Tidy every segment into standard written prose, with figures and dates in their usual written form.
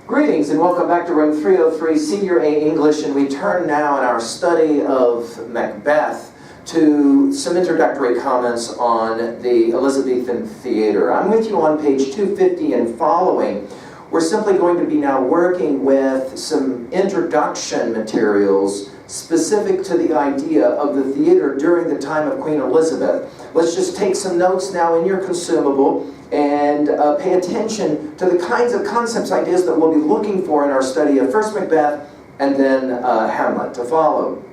Greetings and welcome back to Room 303, Senior A English, and we turn now in our study of Macbeth to some introductory comments on the Elizabethan theater. I'm with you on page 250 and following. We're simply going to be now working with some introduction materials specific to the idea of the theater during the time of Queen Elizabeth. Let's just take some notes now in your consumable and pay attention to the kinds of concepts, ideas that we'll be looking for in our study of first Macbeth and then Hamlet to follow.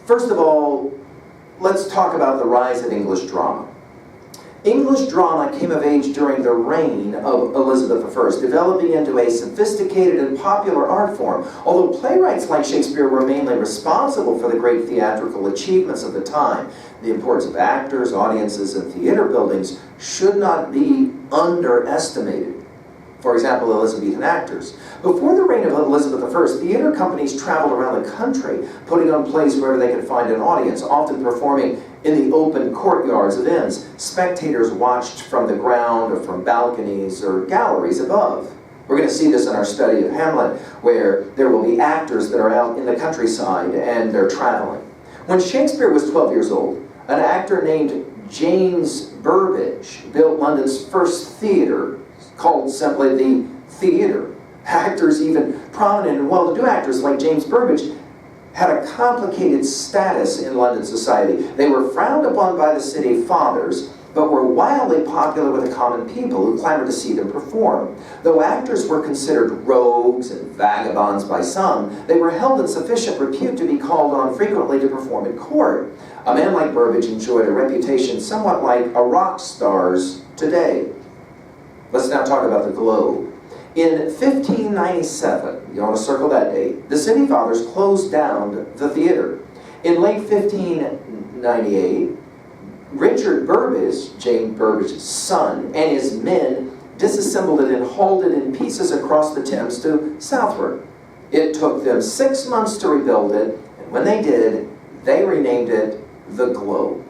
First of all, let's talk about the rise of English drama. English drama came of age during the reign of Elizabeth I, developing into a sophisticated and popular art form. Although playwrights like Shakespeare were mainly responsible for the great theatrical achievements of the time, the importance of actors, audiences, and theater buildings should not be underestimated. For example, Elizabethan actors. Before the reign of Elizabeth I, theater companies traveled around the country, putting on plays wherever they could find an audience, often performing in the open courtyards of inns. Spectators watched from the ground or from balconies or galleries above. We're going to see this in our study of Hamlet, where there will be actors that are out in the countryside and they're traveling. When Shakespeare was 12 years old, an actor named James Burbage built London's first theater, called simply the Theatre. Actors, even prominent and well-to-do actors like James Burbage, had a complicated status in London society. They were frowned upon by the city fathers, but were wildly popular with the common people who clamored to see them perform. Though actors were considered rogues and vagabonds by some, they were held in sufficient repute to be called on frequently to perform at court. A man like Burbage enjoyed a reputation somewhat like a rock star's today. Let's now talk about the Globe. In 1597, you want to circle that date, the city fathers closed down the theater. In late 1598, Richard Burbage, James Burbage's son, and his men disassembled it and hauled it in pieces across the Thames to Southwark. It took them 6 months to rebuild it, and when they did, they renamed it the Globe.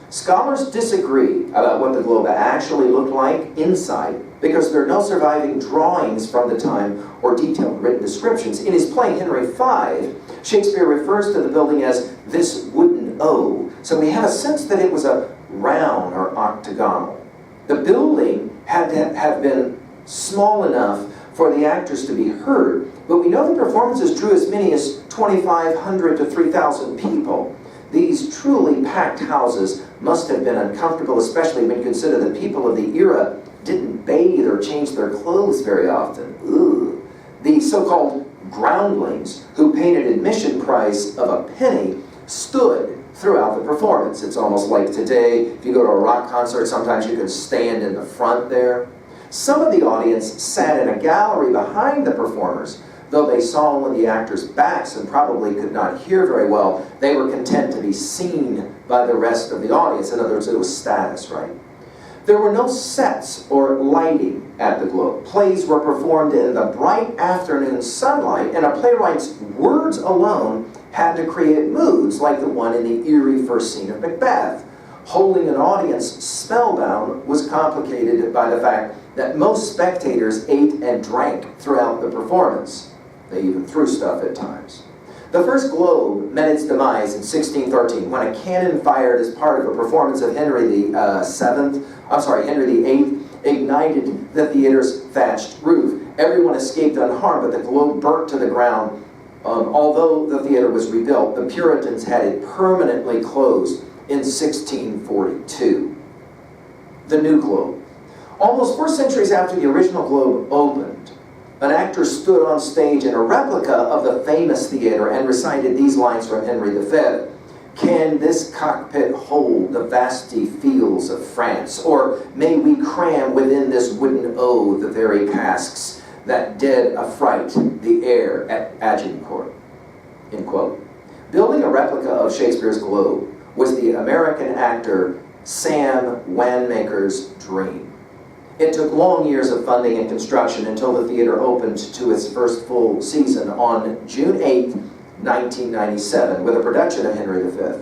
Scholars disagree about what the Globe actually looked like inside, because there are no surviving drawings from the time or detailed written descriptions. In his play Henry V, Shakespeare refers to the building as this wooden O, so we have a sense that it was a round or octagonal. The building had to have been small enough for the actors to be heard, but we know the performances drew as many as 2,500 to 3,000 people. These truly packed houses must have been uncomfortable, especially when you consider the people of the era didn't bathe or change their clothes very often. Ooh. The so-called groundlings, who paid an admission price of a penny, stood throughout the performance. It's almost like today, if you go to a rock concert, sometimes you can stand in the front there. Some of the audience sat in a gallery behind the performers. Though they saw only the actors' backs and probably could not hear very well, they were content to be seen by the rest of the audience. In other words, it was status, right? There were no sets or lighting at the Globe. Plays were performed in the bright afternoon sunlight, and a playwright's words alone had to create moods like the one in the eerie first scene of Macbeth. Holding an audience spellbound was complicated by the fact that most spectators ate and drank throughout the performance. They even threw stuff at times. The first Globe met its demise in 1613 when a cannon fired as part of a performance of Henry VIII ignited the theater's thatched roof. Everyone escaped unharmed, but the Globe burnt to the ground. Although the theater was rebuilt, the Puritans had it permanently closed in 1642. The New Globe. Almost 4 centuries after the original Globe opened, an actor stood on stage in a replica of the famous theater and recited these lines from Henry V. Can this cockpit hold the vasty fields of France? Or may we cram within this wooden O the very casks that did affright the air at Agincourt? End quote. Building a replica of Shakespeare's Globe was the American actor Sam Wanmaker's dream. It took long years of funding and construction until the theater opened to its first full season on June 8, 1997, with a production of Henry V.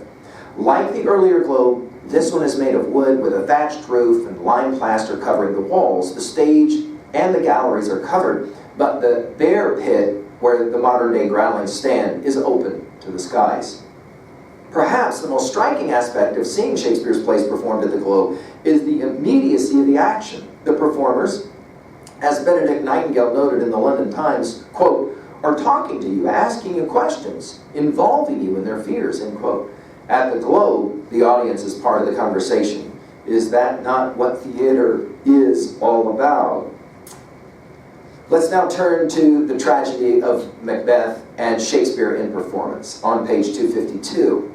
Like the earlier Globe, this one is made of wood with a thatched roof and lime plaster covering the walls. The stage and the galleries are covered, but the bear pit, where the modern-day groundlings stand, is open to the skies. Perhaps the most striking aspect of seeing Shakespeare's plays performed at the Globe is the immediacy of the action. The performers, as Benedict Nightingale noted in the London Times, quote, are talking to you, asking you questions, involving you in their fears, end quote. At the Globe, the audience is part of the conversation. Is that not what theater is all about? Let's now turn to the tragedy of Macbeth and Shakespeare in performance on page 252.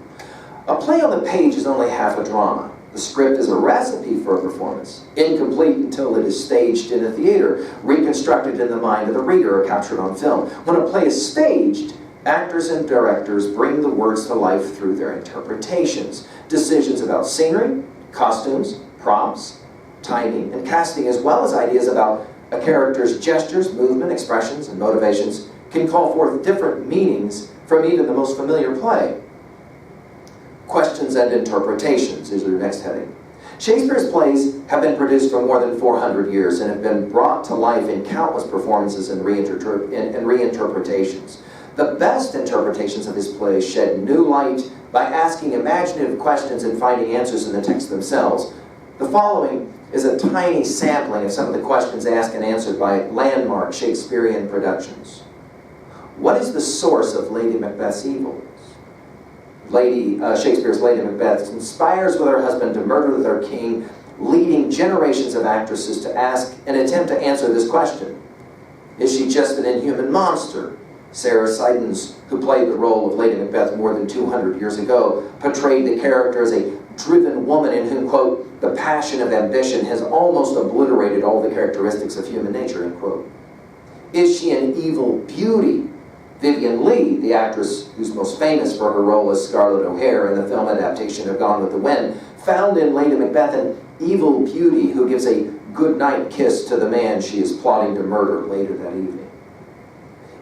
A play on the page is only half a drama. The script is a recipe for a performance, incomplete until it is staged in a theater, reconstructed in the mind of the reader, or captured on film. When a play is staged, actors and directors bring the words to life through their interpretations. Decisions about scenery, costumes, props, timing, and casting, as well as ideas about a character's gestures, movement, expressions, and motivations, can call forth different meanings from even the most familiar play. Questions and interpretations is your next heading. Shakespeare's plays have been produced for more than 400 years and have been brought to life in countless performances and reinterpretations. The best interpretations of his plays shed new light by asking imaginative questions and finding answers in the text themselves. The following is a tiny sampling of some of the questions asked and answered by landmark Shakespearean productions. What is the source of Lady Macbeth's evils? Shakespeare's Lady Macbeth conspires with her husband to murder their king, leading generations of actresses to ask and attempt to answer this question. Is she just an inhuman monster? Sarah Siddons, who played the role of Lady Macbeth more than 200 years ago, portrayed the character as a driven woman in whom, quote, the passion of ambition has almost obliterated all the characteristics of human nature, end quote. Is she an evil beauty? Vivien Leigh, the actress who's most famous for her role as Scarlett O'Hara in the film adaptation of Gone with the Wind, found in Lady Macbeth an evil beauty who gives a goodnight kiss to the man she is plotting to murder later that evening.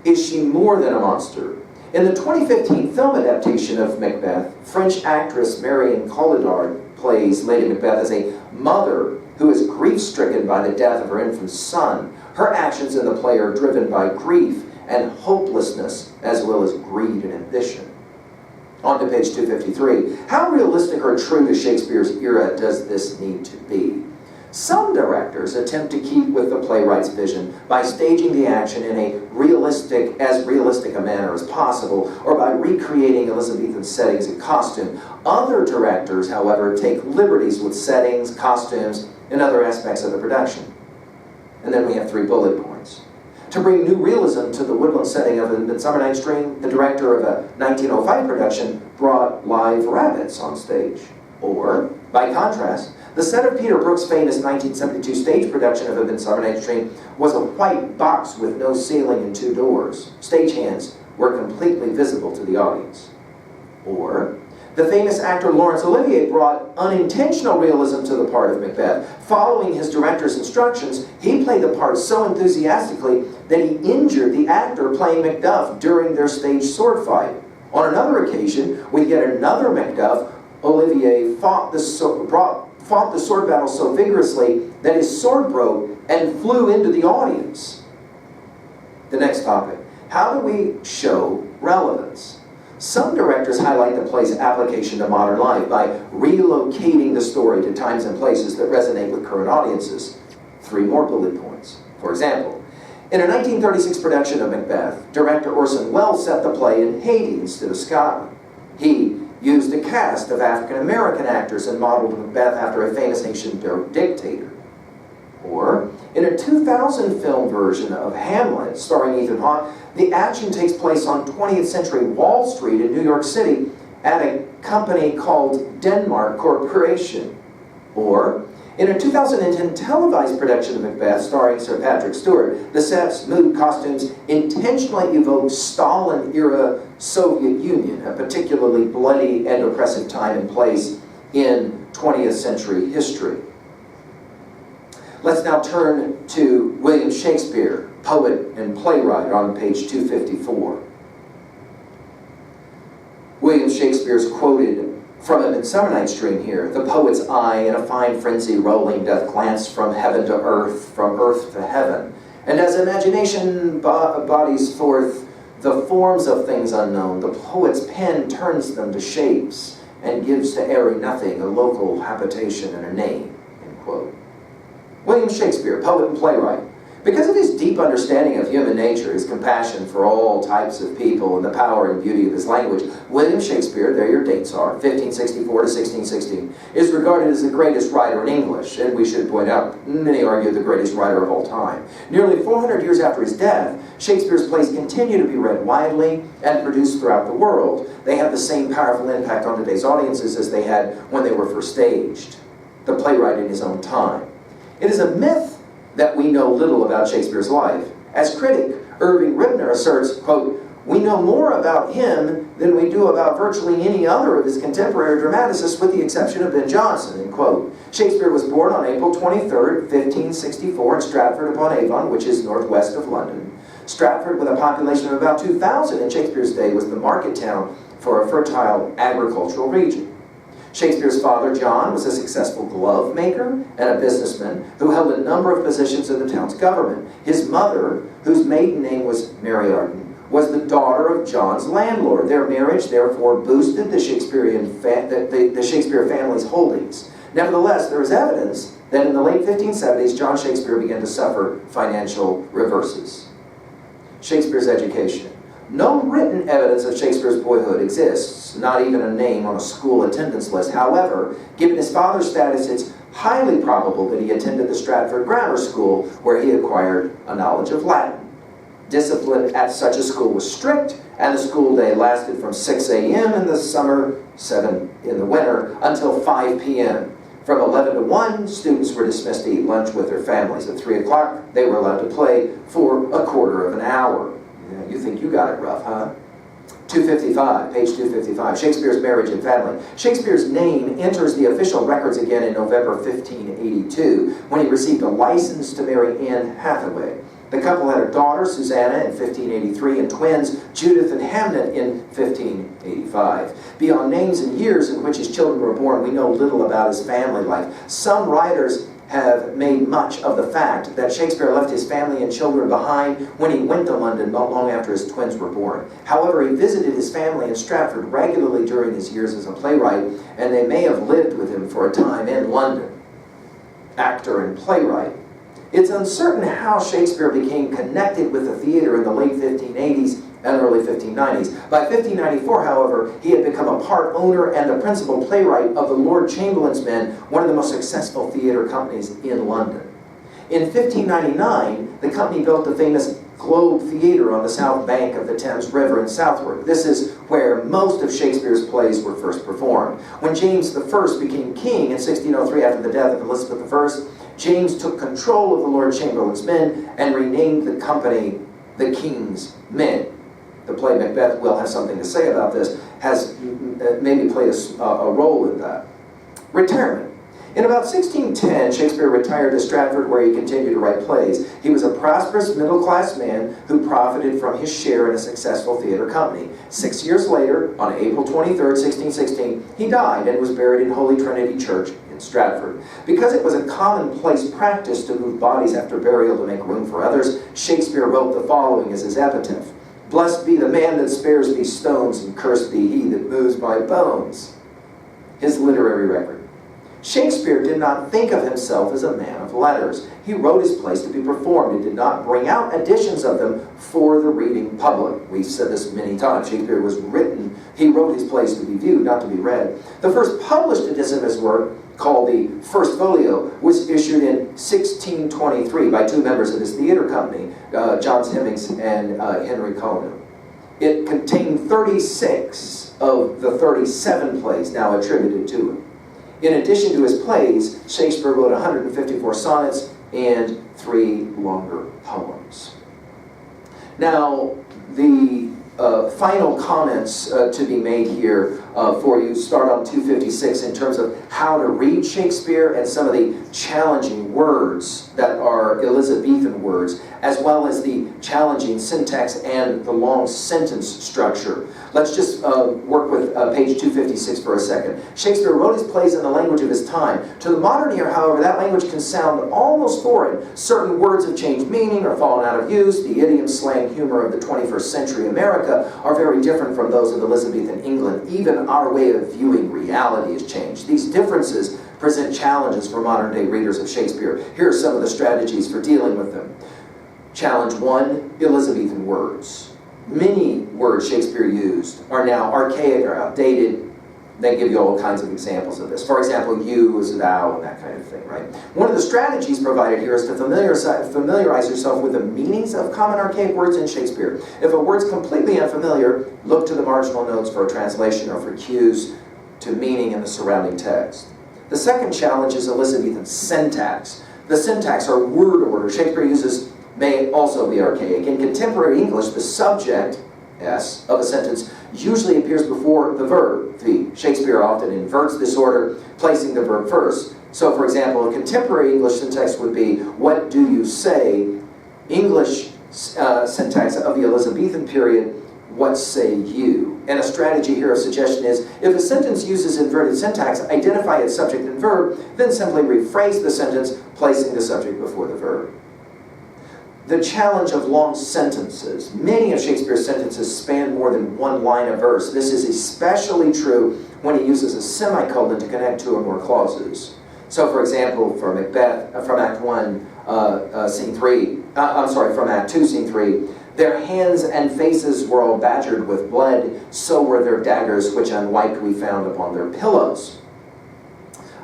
Is she more than a monster? In the 2015 film adaptation of Macbeth, French actress Marion Cotillard plays Lady Macbeth as a mother who is grief-stricken by the death of her infant son. Her actions in the play are driven by grief and hopelessness, as well as greed and ambition. On to page 253. How realistic or true to Shakespeare's era does this need to be? Some directors attempt to keep with the playwright's vision by staging the action in as realistic a manner as possible, or by recreating Elizabethan settings and costume. Other directors, however, take liberties with settings, costumes, and other aspects of the production. And then we have 3 bullet points. To bring new realism to the woodland setting of A Midsummer Night's Dream, the director of a 1905 production brought live rabbits on stage. Or, by contrast, the set of Peter Brook's famous 1972 stage production of A Midsummer Night's Dream was a white box with no ceiling and 2 doors. Stagehands were completely visible to the audience. Or, the famous actor Laurence Olivier brought unintentional realism to the part of Macbeth. Following his director's instructions, he played the part so enthusiastically that he injured the actor playing Macduff during their stage sword fight. On another occasion, with yet another Macduff, Olivier fought the sword battle so vigorously that his sword broke and flew into the audience. The next topic. How do we show relevance? Some directors highlight the play's application to modern life by relocating the story to times and places that resonate with current audiences. 3 more bullet points. For example, in a 1936 production of Macbeth, director Orson Welles set the play in Haiti instead of Scotland. He used a cast of African-American actors and modeled Macbeth after a famous Haitian dictator. Or, in a 2000 film version of Hamlet, starring Ethan Hawke, the action takes place on 20th century Wall Street in New York City at a company called Denmark Corporation. Or, in a 2010 televised production of Macbeth starring Sir Patrick Stewart, the sets, mood, costumes intentionally evoke Stalin-era Soviet Union, a particularly bloody and oppressive time and place in 20th century history. Let's now turn to William Shakespeare, poet and playwright, on page 254. William Shakespeare is quoted From A Midsummer Night's Dream here, the poet's eye in a fine frenzy rolling doth glance from heaven to earth, from earth to heaven. And as imagination bodies forth the forms of things unknown, the poet's pen turns them to shapes and gives to airy nothing a local habitation and a name, end quote. William Shakespeare, poet and playwright. Because of his deep understanding of human nature, his compassion for all types of people, and the power and beauty of his language, William Shakespeare, there your dates are, 1564 to 1616, is regarded as the greatest writer in English, and we should point out, many argue the greatest writer of all time. Nearly 400 years after his death, Shakespeare's plays continue to be read widely and produced throughout the world. They have the same powerful impact on today's audiences as they had when they were first staged. The playwright in his own time. It is a myth that we know little about Shakespeare's life. As critic Irving Ribner asserts, quote, "We know more about him than we do about virtually any other of his contemporary dramaticists with the exception of Ben Jonson," end quote. Shakespeare was born on April 23rd, 1564 in Stratford-upon-Avon, which is northwest of London. Stratford, with a population of about 2,000 in Shakespeare's day, was the market town for a fertile agricultural region. Shakespeare's father, John, was a successful glove maker and a businessman who held a number of positions in the town's government. His mother, whose maiden name was Mary Arden, was the daughter of John's landlord. Their marriage, therefore, boosted the Shakespeare family's holdings. Nevertheless, there is evidence that in the late 1570s, John Shakespeare began to suffer financial reverses. Shakespeare's education. No written evidence of Shakespeare's boyhood exists, not even a name on a school attendance list. However, given his father's status, it's highly probable that he attended the Stratford Grammar School, where he acquired a knowledge of Latin. Discipline at such a school was strict, and the school day lasted from 6 a.m. in the summer, 7 in the winter, until 5 p.m. From 11 to 1, students were dismissed to eat lunch with their families. At 3 o'clock, they were allowed to play for a quarter of an hour. You think you got it rough, huh? 255, page 255, Shakespeare's marriage and family. Shakespeare's name enters the official records again in November 1582, when he received a license to marry Anne Hathaway. The couple had a daughter, Susanna, in 1583, and twins, Judith and Hamnet, in 1585. Beyond names and years in which his children were born, we know little about his family life. Some writers have made much of the fact that Shakespeare left his family and children behind when he went to London not long after his twins were born. However, he visited his family in Stratford regularly during his years as a playwright, and they may have lived with him for a time in London. Actor and playwright. It's uncertain how Shakespeare became connected with the theater in the late 1580s and early 1590s. By 1594, however, he had become a part owner and the principal playwright of the Lord Chamberlain's Men, one of the most successful theater companies in London. In 1599, the company built the famous Globe Theatre on the south bank of the Thames River in Southwark. This is where most of Shakespeare's plays were first performed. When James I became king in 1603 after the death of Elizabeth I, James took control of the Lord Chamberlain's Men and renamed the company the King's Men. The play Macbeth will have something to say about this, has maybe played a role in that. Retirement. In about 1610, Shakespeare retired to Stratford, where he continued to write plays. He was a prosperous middle-class man who profited from his share in a successful theater company. 6 years later, on April 23rd, 1616, he died and was buried in Holy Trinity Church in Stratford. Because it was a commonplace practice to move bodies after burial to make room for others, Shakespeare wrote the following as his epitaph: "Blessed be the man that spares these stones, and cursed be he that moves my bones." His literary record. Shakespeare did not think of himself as a man of letters. He wrote his plays to be performed and did not bring out editions of them for the reading public. We've said this many times. Shakespeare he wrote his plays to be viewed, not to be read. The first published edition of his work, called the First Folio, was issued in 1623 by two members of his theater company, John Hemmings and Henry Collineau. It contained 36 of the 37 plays now attributed to him. In addition to his plays, Shakespeare wrote 154 sonnets and 3 longer poems. Now, the final comments to be made here for you. Start on 256 in terms of how to read Shakespeare and some of the challenging words that are Elizabethan words, as well as the challenging syntax and the long sentence structure. Let's just work with page 256 for a second. Shakespeare wrote his plays in the language of his time. To the modern ear, however, that language can sound almost foreign. Certain words have changed meaning or fallen out of use. The idiom, slang, humor of the 21st century America are very different from those of Elizabethan England. Even our way of viewing reality has changed. These differences present challenges for modern-day readers of Shakespeare. Here are some of the strategies for dealing with them. Challenge 1, Elizabethan words. Many words Shakespeare used are now archaic or outdated. They give you all kinds of examples of this. For example, you is thou and that kind of thing, right? One of the strategies provided here is to familiarize yourself with the meanings of common archaic words in Shakespeare. If a word's completely unfamiliar, look to the marginal notes for a translation or for cues to meaning in the surrounding text. The second challenge is Elizabethan syntax. The syntax, or word order, Shakespeare uses may also be archaic. In contemporary English, the subject, S, of a sentence usually appears before the verb, the. Shakespeare often inverts this order, placing the verb first. So, for example, a contemporary English syntax would be, what do you say? English syntax of the Elizabethan period, what say you? And a strategy here, a suggestion is, if a sentence uses inverted syntax, identify its subject and verb, then simply rephrase the sentence, placing the subject before the verb. The challenge of long sentences. Many of Shakespeare's sentences span more than one line of verse. This is especially true when he uses a semicolon to connect two or more clauses. So, for example, for Macbeth, from Act 1, Scene 3, from Act 2, Scene 3, their hands and faces were all badgered with blood, so were their daggers, which unwiped we found upon their pillows.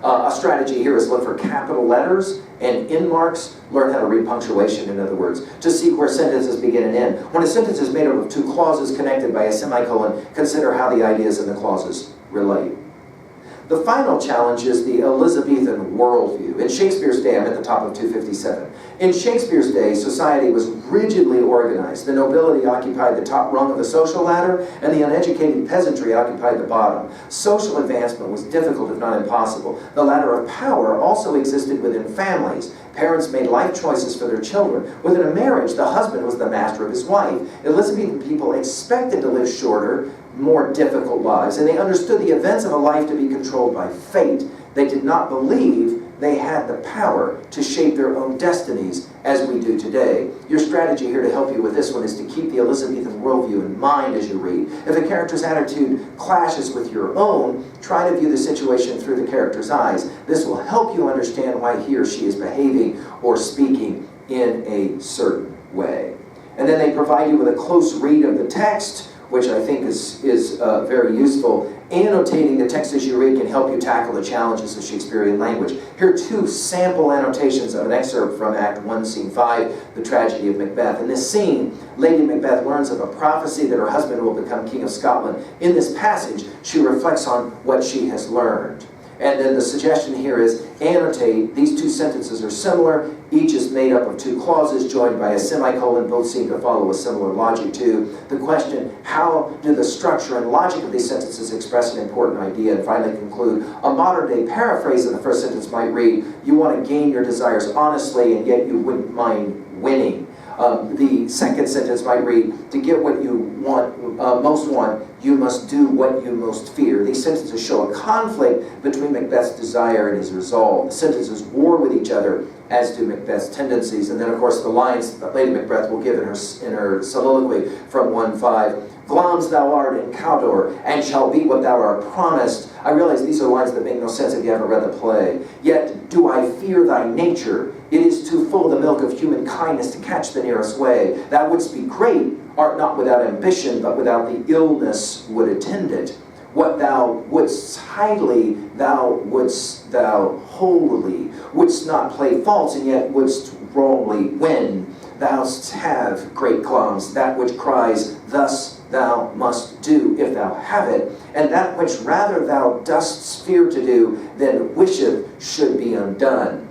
A strategy here is look for capital letters and in marks. Learn how to read punctuation, in other words, to see where sentences begin and end. When a sentence is made up of two clauses connected by a semicolon, consider how the ideas in the clauses relate. The final challenge is the Elizabethan worldview. In Shakespeare's day, I'm at the top of 257. In Shakespeare's day, society was rigidly organized. The nobility occupied the top rung of the social ladder, and the uneducated peasantry occupied the bottom. Social advancement was difficult, if not impossible. The ladder of power also existed within families. Parents made life choices for their children. Within a marriage, the husband was the master of his wife. Elizabethan people expected to live shorter, more difficult lives, and they understood the events of a life to be controlled by fate. They did not believe they had the power to shape their own destinies as we do today. Your strategy here to help you with this one is to keep the Elizabethan worldview in mind as you read. If a character's attitude clashes with your own, try to view the situation through the character's eyes. This will help you understand why he or she is behaving or speaking in a certain way. And then they provide you with a close read of the text, which I think is very useful. Annotating the text as you read can help you tackle the challenges of Shakespearean language. Here are two sample annotations of an excerpt from Act 1, Scene 5, The Tragedy of Macbeth. In this scene, Lady Macbeth learns of a prophecy that her husband will become King of Scotland. In this passage, she reflects on what she has learned. And then the suggestion here is annotate. These two sentences are similar. Each is made up of two clauses joined by a semicolon. Both seem to follow a similar logic too. The question, how do the structure and logic of these sentences express an important idea? And finally conclude, a modern day paraphrase of the first sentence might read, you want to gain your desires honestly and yet you wouldn't mind winning. The second sentence might read, to get what you most want, you must do what you most fear. These sentences show a conflict between Macbeth's desire and his resolve. The sentences war with each other, as do Macbeth's tendencies. And then, of course, the lines that Lady Macbeth will give in her soliloquy from 1:5. Glamis thou art in Cawdor, and shall be what thou art promised. I realize these are lines that make no sense if you haven't read the play. Yet do I fear thy nature. It is too full the milk of human kindness to catch the nearest way. Thou wouldst be great, art not without ambition, but without the illness would attend it. What thou wouldst highly, thou wouldst thou wholly. Wouldst not play false, and yet wouldst wrongly win. Thou'st have great claims, that which cries, thus thou must do, if thou have it, and that which rather thou dost fear to do, than wisheth should be undone.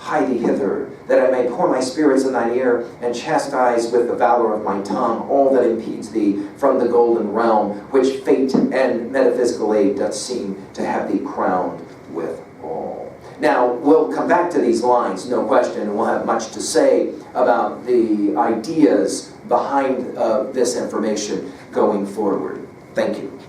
hie thee hither, that I may pour my spirits in thine ear, and chastise with the valor of my tongue all that impedes thee from the golden realm, which fate and metaphysical aid doth seem to have thee crowned with all. Now, we'll come back to these lines, no question, and we'll have much to say about the ideas behind this information going forward. Thank you.